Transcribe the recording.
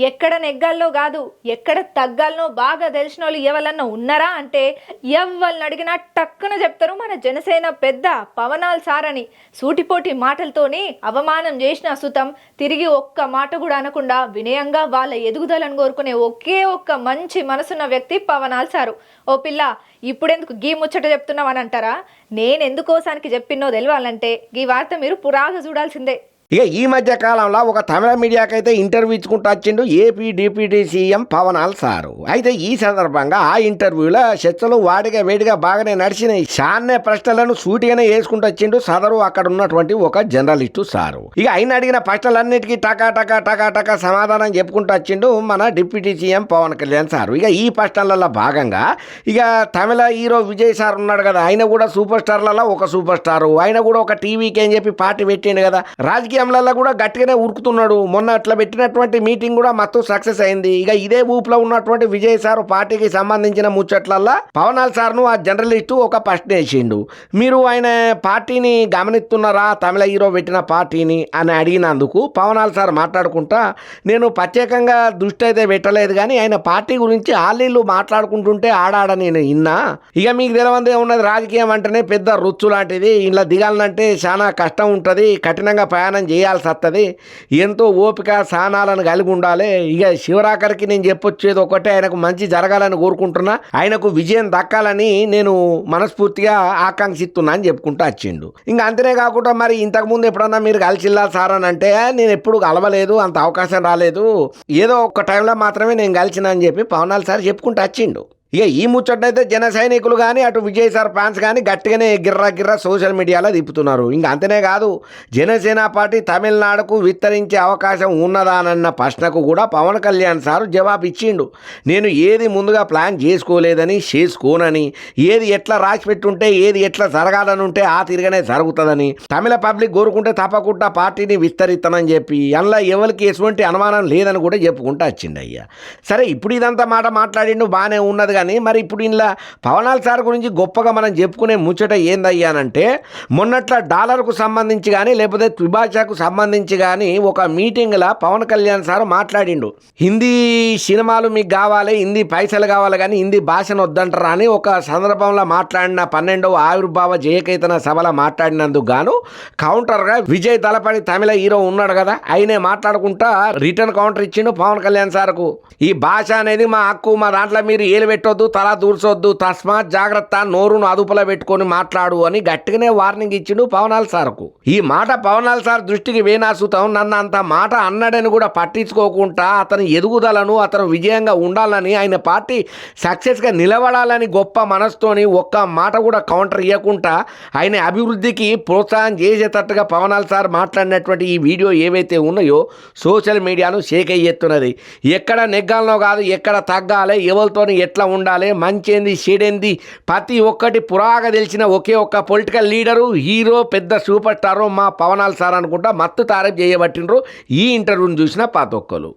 ఎక్కడ నెగ్గాల్లో కాదు ఎక్కడ తగ్గాలనో బాగా తెలిసిన వాళ్ళు ఎవరన్నా ఉన్నారా అంటే ఎవరిని అడిగినా టక్కున చెప్తారు మన జనసేన పెద్ద పవనాల్ సార్ అని. సూటిపోటి మాటలతోని అవమానం చేసిన సుతం తిరిగి ఒక్క మాట కూడా అనకుండా వినయంగా వాళ్ళ ఎదుగుదలను కోరుకునే ఒకే ఒక్క మంచి మనసున్న వ్యక్తి పవనాల్ సారు. ఓ పిల్ల, ఇప్పుడెందుకు గీ ముచ్చట చెప్తున్నావు అని అంటారా? నేను ఎందుకోసానికి చెప్పినో తెలియాలంటే ఈ వార్త మీరు పురాగా చూడాల్సిందే. ఇక ఈ మధ్య కాలంలో ఒక తమిళ మీడియాకైతే ఇంటర్వ్యూ ఇచ్చుకుంటూ వచ్చిండు ఏపీ డిప్యూటీ సీఎం పవనాల్ సారు. అయితే ఈ సందర్భంగా ఆ ఇంటర్వ్యూలో చర్చలు వాడిగా వేడిగా బాగానే నడిచినాయి. చాన్నే ప్రశ్నలను సూటిగానే వేసుకుంటూ వచ్చిండు సదరు అక్కడ ఉన్నటువంటి ఒక జర్నలిస్టు సారు. ఇక ఆయన అడిగిన ప్రశ్నలన్నిటికీ టకా టకా టకా టకా సమాధానం చెప్పుకుంటూ వచ్చిండు మన deputy CM Pawan Kalyan sir. ఇక ఈ ప్రశ్నలలో భాగంగా ఇక తమిళ హీరో విజయ్ సార్ ఉన్నాడు కదా, ఆయన కూడా సూపర్ స్టార్లలో ఒక సూపర్ స్టారు. ఆయన కూడా ఒక టీవీకి అని చెప్పి పార్టీ పెట్టిండు కదా, రాజకీయ కూడా గట్టిగానే ఉరుకుతున్నాడు. మొన్న అట్లా పెట్టినటువంటి మీటింగ్ కూడా మొత్తం సక్సెస్ అయింది. ఇక ఇదే ఊపులో ఉన్నటువంటి విజయ్ సార్ పార్టీకి సంబంధించిన ముచ్చట్లల్లా పవనాల్ సార్ను ఆ జర్నలిస్టు ఒక ప్రశ్న వేసిండు. మీరు ఆయన పార్టీని గమనిస్తున్నారా, తమిళ హీరో పెట్టిన పార్టీని అని అడిగినందుకు పవనాల్ సార్ మాట్లాడుకుంటా, నేను ప్రత్యేకంగా దృష్టి అయితే పెట్టలేదు కానీ ఆయన పార్టీ గురించి ఆలీళ్ళు మాట్లాడుకుంటుంటే ఆడాడ నేను విన్నా. ఇక మీకు తెలవందే ఉన్నది, రాజకీయం అంటేనే పెద్ద రుచ్చు లాంటిది. ఇలా దిగాలంటే చాలా కష్టం ఉంటుంది, కఠినంగా ప్రయాణం చేయాల్సి వస్తుంది, ఎంతో ఓపిక సహనాలను కలిగి ఉండాలి. ఇక శివరాకరికి నేను చెప్పొచ్చేది ఒకటే, ఆయనకు మంచి జరగాలని కోరుకుంటున్నా, ఆయనకు విజయం దక్కాలని నేను మనస్ఫూర్తిగా ఆకాంక్షిస్తున్నా అని చెప్పుకుంటూ వచ్చిండు. ఇంకా అంతనే కాకుండా మరి ఇంతకుముందు ఎప్పుడన్నా మీరు కలిసిల్లా సార్ అని అంటే నేను ఎప్పుడు కలవలేదు, అంత అవకాశం రాలేదు, ఏదో ఒక్క టైంలో మాత్రమే నేను కలిసిన అని చెప్పి పవనాల్ సార్ చెప్పుకుంటూ వచ్చిండు. ఇక ఈ ముచ్చటైతే జన సైనికులు కానీ అటు విజయ్ సార్ ఫ్యాన్స్ కానీ గట్టిగానే గిర్రా సోషల్ మీడియాలో తిప్పుతున్నారు. ఇంకా అంతనే కాదు, జనసేన పార్టీ తమిళనాడుకు విస్తరించే అవకాశం ఉన్నదానన్న ప్రశ్నకు కూడా పవన్ కళ్యాణ్ సార్ జవాబు ఇచ్చిండు. నేను ఏది ముందుగా ప్లాన్ చేసుకోలేదని, చేసుకోనని, ఏది ఎట్లా రాసి పెట్టుంటే ఏది ఎట్లా జరగాలని ఉంటే ఆ తిరగనే జరుగుతుందని, తమిళ పబ్లిక్ కోరుకుంటే తప్పకుండా పార్టీని విస్తరిస్తానని చెప్పి అందులో ఎవరికి ఎటువంటి అనుమానం లేదని కూడా చెప్పుకుంటూ వచ్చిండు. అయ్యా సరే, ఇప్పుడు ఇదంతా మాట మాట్లాడిండు బాగానే ఉన్నది కానీ మరి ఇప్పుడు ఇలా పవనాల్ సార్ గురించి గొప్పగా మనం చెప్పుకునే ముచ్చట ఏందయ్యానంటే, మొన్నట్ల డాలర్కు సంబంధించి కానీ లేకపోతే త్రిభాషకు సంబంధించి కానీ ఒక మీటింగ్లో పవన్ కళ్యాణ్ సార్ మాట్లాడిండు. హిందీ సినిమాలు మీకు కావాలి, హిందీ పైసలు కావాలి కానీ హిందీ భాషను వద్దంటారా అని ఒక సందర్భంలో మాట్లాడిన 12వ ఆవిర్భావ జయకేతన సభలో మాట్లాడినందుకు గాను కౌంటర్గా విజయ్ తలపడి తమిళ హీరో ఉన్నాడు కదా, ఆయనే మాట్లాడుకుంటా రిటర్న్ కౌంటర్ ఇచ్చిండు పవన్ కళ్యాణ్ సార్కు. ఈ భాష అనేది మా హక్కు, మా దాంట్లో మీరు ఏలు పెట్టొద్దు, తల దూర్చొద్దు, తస్మాత్ జాగ్రత్త, నోరును అదుపులో పెట్టుకొని మాట్లాడు అని గట్టిగానే వార్నింగ్ ఇచ్చిండు పవనాల్ సార్కు. ఈ మాట పవనాల్ సార్ దృష్టికి వేనాసుతం నన్ను అంత మాట అన్నాడని కూడా పట్టించుకోకుండా అతని ఎదుగుదలను, అతను విజయంగా ఉండాలని, ఆయన పార్టీ సక్సెస్గా నిలబడాలని గొప్ప మనసుతోని ఒక్క మాట కూడా కౌంటర్ ఇవ్వకుండా ఆయన అభివృద్ధికి ప్రోత్సాహం చేసేటట్టుగా పవనాల్ సార్ మాట్లాడినటువంటి ఈ వీడియో ఏవైతే ఉన్నాయో సోషల్ మీడియాను షేక్ అయ్యేస్తున్నది. ఎక్కడ నెగ్గాలనో కాదు, ఎక్కడ తగ్గాలి, ఎవరితోని ఎట్లా ఉండాలి, మంచేంది చెడేంది ప్రతి ఒక్కటి పురాగా తెలిసిన ఒకే ఒక్క పొలిటికల్ లీడరు, హీరో, పెద్ద సూపర్ స్టారు మా పవనాల్ సార్ అనుకుంటా మత్తు తారీఫ్ చేయబట్టినరు ఈ ఇంటర్వ్యూని చూసిన ప్రతి ఒక్కరు.